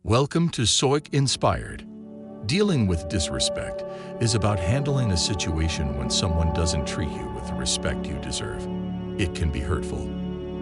Welcome to StoicInspired. Dealing with disrespect is about handling a situation when someone doesn't treat you with the respect you deserve. It can be hurtful.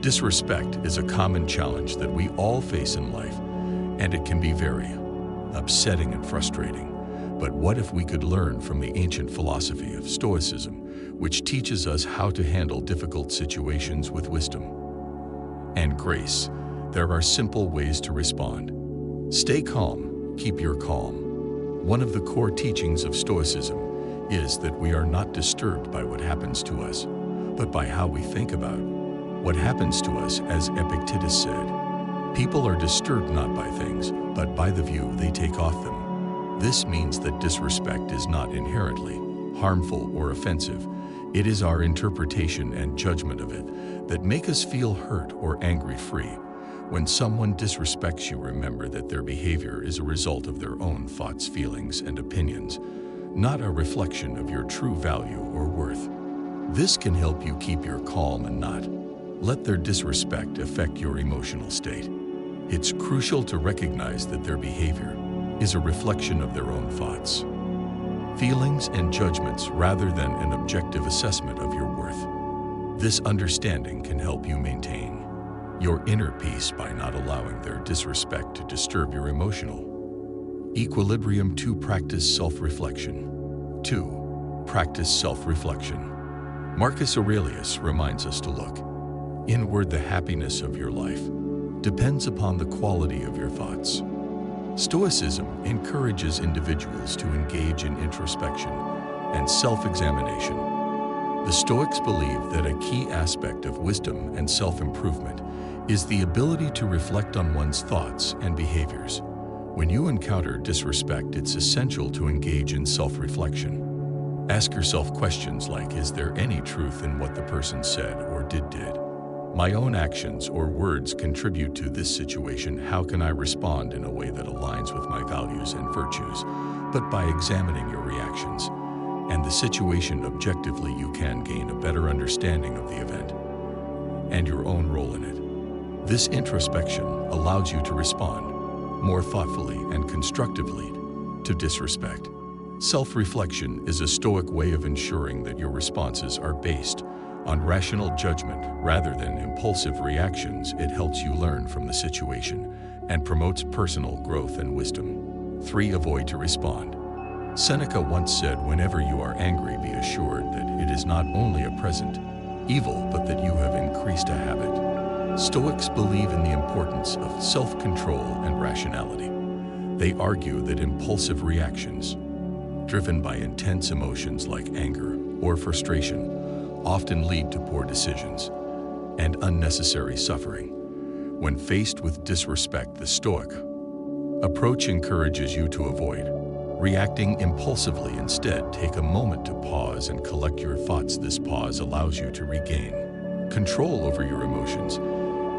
Disrespect is a common challenge that we all face in life, and it can be very upsetting and frustrating. But what if we could learn from the ancient philosophy of Stoicism, which teaches us how to handle difficult situations with wisdom and grace? There are simple ways to respond. Stay calm, keep your calm. One of the core teachings of Stoicism is that we are not disturbed by what happens to us, but by how we think about what happens to us. As Epictetus said, people are disturbed not by things, but by the view they take of them. This means that disrespect is not inherently harmful or offensive. It is our interpretation and judgment of it that make us feel hurt or angry-free. When someone disrespects you, remember that their behavior is a result of their own thoughts, feelings, and opinions, not a reflection of your true value or worth. This can help you keep your calm and not let their disrespect affect your emotional state. It's crucial to recognize that their behavior is a reflection of their own thoughts, feelings, and judgments rather than an objective assessment of your worth. This understanding can help you maintain your inner peace by not allowing their disrespect to disturb your emotional equilibrium. 2. Practice self-reflection. 2. Practice self-reflection. Marcus Aurelius reminds us to look inward. The happiness of your life depends upon the quality of your thoughts. Stoicism encourages individuals to engage in introspection and self-examination. The Stoics believe that a key aspect of wisdom and self-improvement is the ability to reflect on one's thoughts and behaviors. When you encounter disrespect, it's essential to engage in self-reflection. Ask yourself questions like, is there any truth in what the person said or did? My own actions or words contribute to this situation? How can I respond in a way that aligns with my values and virtues? But by examining your reactions and the situation objectively, you can gain a better understanding of the event and your own role in it. This introspection allows you to respond more thoughtfully and constructively to disrespect. Self-reflection is a Stoic way of ensuring that your responses are based on rational judgment rather than impulsive reactions. It helps you learn from the situation and promotes personal growth and wisdom. 3. Avoid to respond. Seneca once said, whenever you are angry, be assured that it is not only a present evil, but that you have increased a habit. Stoics believe in the importance of self-control and rationality. They argue that impulsive reactions, driven by intense emotions like anger or frustration, often lead to poor decisions and unnecessary suffering. When faced with disrespect, the Stoic approach encourages you to avoid reacting impulsively. Instead, take a moment to pause and collect your thoughts. This pause allows you to regain control over your emotions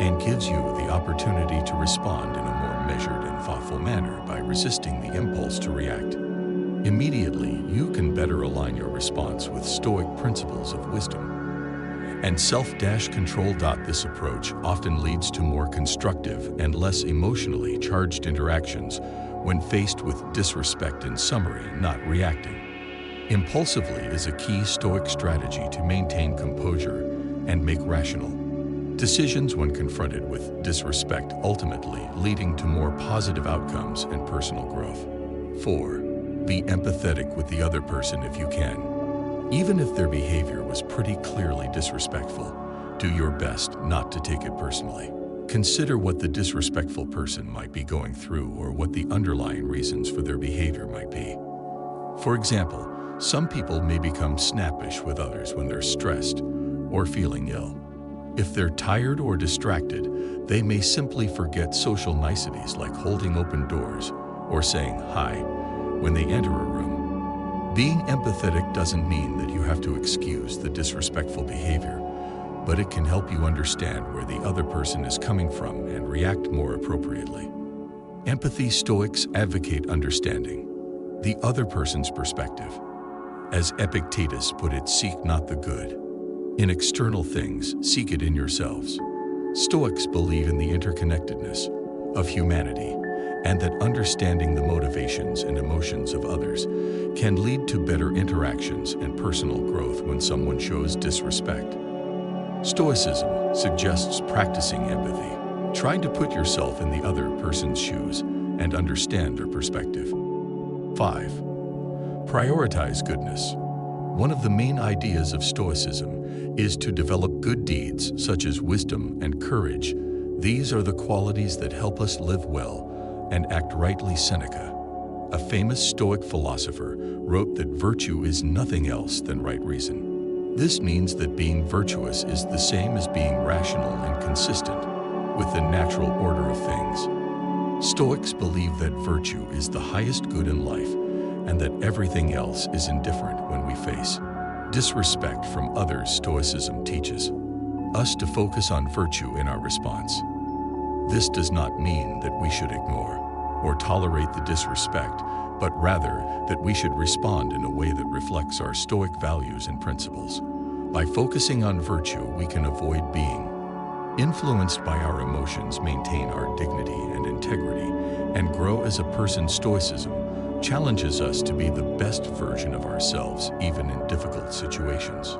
and gives you the opportunity to respond in a more measured and thoughtful manner. By resisting the impulse to react immediately, you can better align your response with Stoic principles of wisdom and self-control. This approach often leads to more constructive and less emotionally charged interactions when faced with disrespect. In summary, not reacting impulsively is a key Stoic strategy to maintain composure and make rational decisions when confronted with disrespect, ultimately leading to more positive outcomes and personal growth. 4. Be empathetic with the other person if you can. Even if their behavior was pretty clearly disrespectful, do your best not to take it personally. Consider what the disrespectful person might be going through or what the underlying reasons for their behavior might be. For example, some people may become snappish with others when they're stressed or feeling ill. If they're tired or distracted, they may simply forget social niceties like holding open doors or saying hi when they enter a room. Being empathetic doesn't mean that you have to excuse the disrespectful behavior, but it can help you understand where the other person is coming from and react more appropriately. Empathy. Stoics advocate understanding the other person's perspective. As Epictetus put it, seek not the good in external things, seek it in yourselves. Stoics believe in the interconnectedness of humanity and that understanding the motivations and emotions of others can lead to better interactions and personal growth when someone shows disrespect. Stoicism suggests practicing empathy, trying to put yourself in the other person's shoes and understand their perspective. 5. Prioritize goodness. One of the main ideas of Stoicism is to develop good deeds such as wisdom and courage. These are the qualities that help us live well and act rightly. Seneca, a famous Stoic philosopher, wrote that virtue is nothing else than right reason. This means that being virtuous is the same as being rational and consistent with the natural order of things. Stoics believe that virtue is the highest good in life and that everything else is indifferent when we face disrespect from others. Stoicism teaches us to focus on virtue in our response. This does not mean that we should ignore or tolerate the disrespect, but rather that we should respond in a way that reflects our Stoic values and principles. By focusing on virtue, we can avoid being influenced by our emotions, maintain our dignity and integrity, and grow as a person. Stoicism challenges us to be the best version of ourselves, even in difficult situations.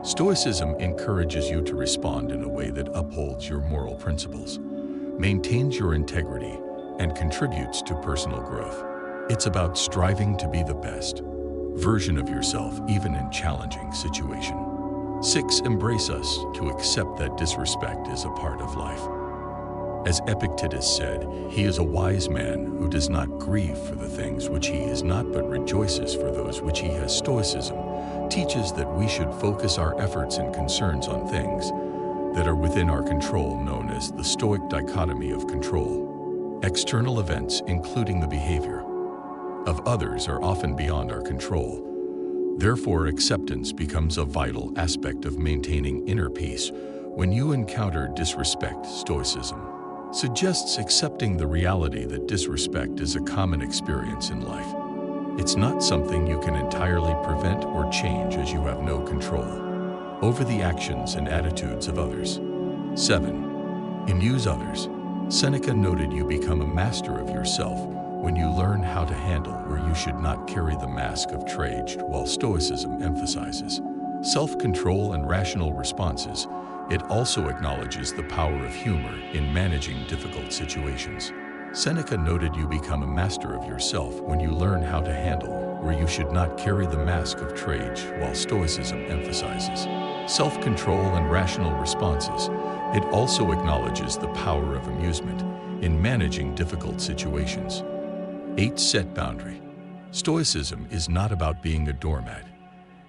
Stoicism encourages you to respond in a way that upholds your moral principles, maintains your integrity, and contributes to personal growth. It's about striving to be the best version of yourself, even in challenging situations. 6. Embrace us to accept that disrespect is a part of life. As Epictetus said, he is a wise man who does not grieve for the things which he is not, but rejoices for those which he has. Stoicism teaches that we should focus our efforts and concerns on things that are within our control, known as the Stoic dichotomy of control. External events, including the behavior of others, are often beyond our control. Therefore, acceptance becomes a vital aspect of maintaining inner peace when you encounter disrespect. Stoicism suggests accepting the reality that disrespect is a common experience in life. It's not something you can entirely prevent or change, as you have no control over the actions and attitudes of others. 7. Amuse others. Seneca noted, you become a master of yourself when you learn how to handle where you should not carry the mask of trade. While Stoicism emphasizes self-control and rational responses, it also acknowledges the power of humor in managing difficult situations. Seneca noted, you become a master of yourself when you learn how to handle where you should not carry the mask of trade. While Stoicism emphasizes self-control and rational responses, it also acknowledges the power of amusement in managing difficult situations. 8. Set boundary. Stoicism is not about being a doormat.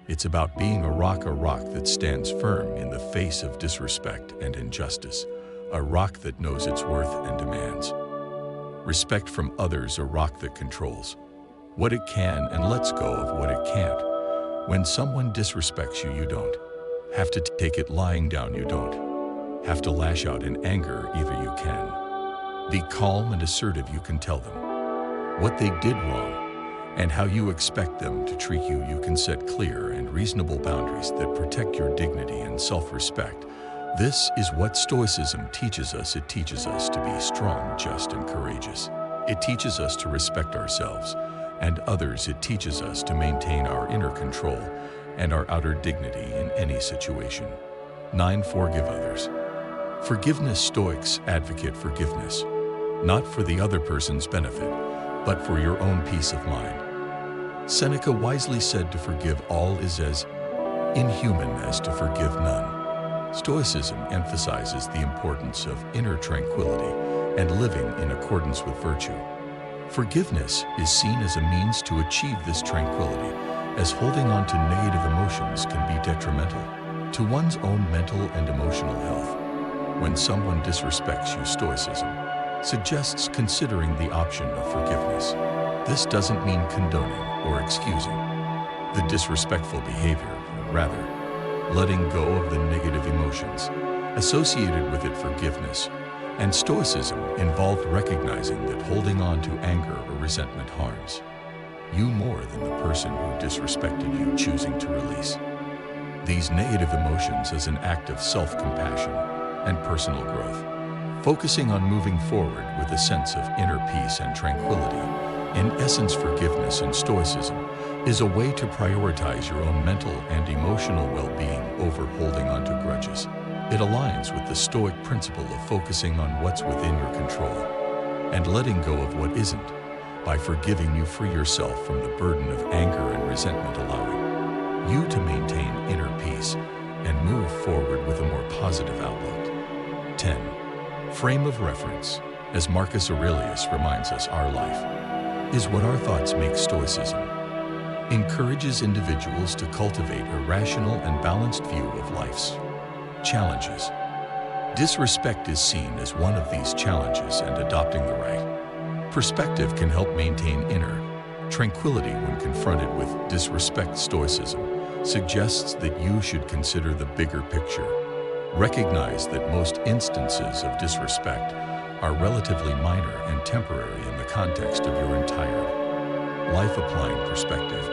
It's about being a rock that stands firm in the face of disrespect and injustice, a rock that knows its worth and demands respect from others, a rock that controls what it can and lets go of what it can't. When someone disrespects you, you don't have to take it lying down. You don't have to lash out in anger either. You can be calm and assertive. You can tell them what they did wrong and how you expect them to treat you. You can set clear and reasonable boundaries that protect your dignity and self-respect. This is what Stoicism teaches us. It teaches us to be strong, just, and courageous. It teaches us to respect ourselves and others. It teaches us to maintain our inner control and our outer dignity in any situation. 9. Forgive others. Forgiveness. Stoics advocate forgiveness, not for the other person's benefit, but for your own peace of mind. Seneca wisely said, to forgive all is as inhuman as to forgive none. Stoicism emphasizes the importance of inner tranquility and living in accordance with virtue. Forgiveness is seen as a means to achieve this tranquility, as holding on to negative emotions can be detrimental to one's own mental and emotional health. When someone disrespects you, Stoicism suggests considering the option of forgiveness. This doesn't mean condoning or excusing the disrespectful behavior, but rather letting go of the negative emotions associated with it. Forgiveness and Stoicism involved recognizing that holding on to anger or resentment harms you more than the person who disrespected you. Choosing to release these negative emotions as an act of self-compassion and personal growth. focusing on moving forward with a sense of inner peace and tranquility. In essence, forgiveness in Stoicism is a way to prioritize your own mental and emotional well-being over holding on to grudges. It aligns with the Stoic principle of focusing on what's within your control and letting go of what isn't. By forgiving, you free yourself from the burden of anger and resentment, allowing you to maintain inner peace and move forward with a more positive outlook. 10. Frame of reference. As Marcus Aurelius reminds us, our life is what our thoughts make. Stoicism encourages individuals to cultivate a rational and balanced view of life's challenges. Disrespect is seen as one of these challenges, and adopting the right perspective can help maintain inner tranquility when confronted with disrespect. Stoicism suggests that you should consider the bigger picture. Recognize that most instances of disrespect are relatively minor and temporary in the context of your entire life. Applying perspective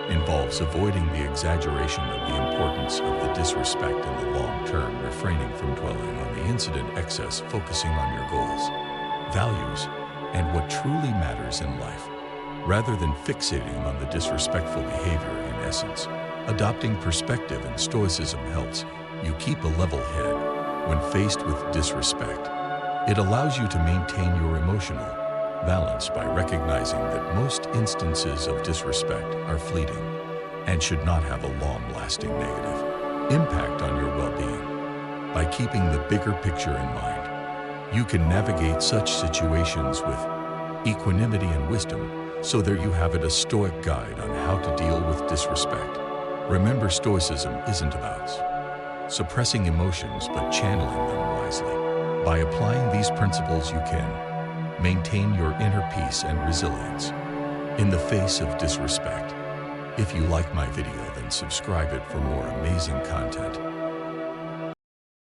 involves avoiding the exaggeration of the importance of the disrespect in the long term, refraining from dwelling on the incident excess, focusing on your goals, values, and what truly matters in life, rather than fixating on the disrespectful behavior. In essence, adopting perspective in Stoicism helps you keep a level head when faced with disrespect. It allows you to maintain your emotional balance by recognizing that most instances of disrespect are fleeting and should not have a long-lasting negative impact on your well-being. By keeping the bigger picture in mind, you can navigate such situations with equanimity and wisdom. So there you have it, a Stoic guide on how to deal with disrespect. Remember, Stoicism isn't about suppressing emotions, but channeling them wisely. By applying these principles, you can maintain your inner peace and resilience in the face of disrespect. If you like my video, then subscribe it for more amazing content.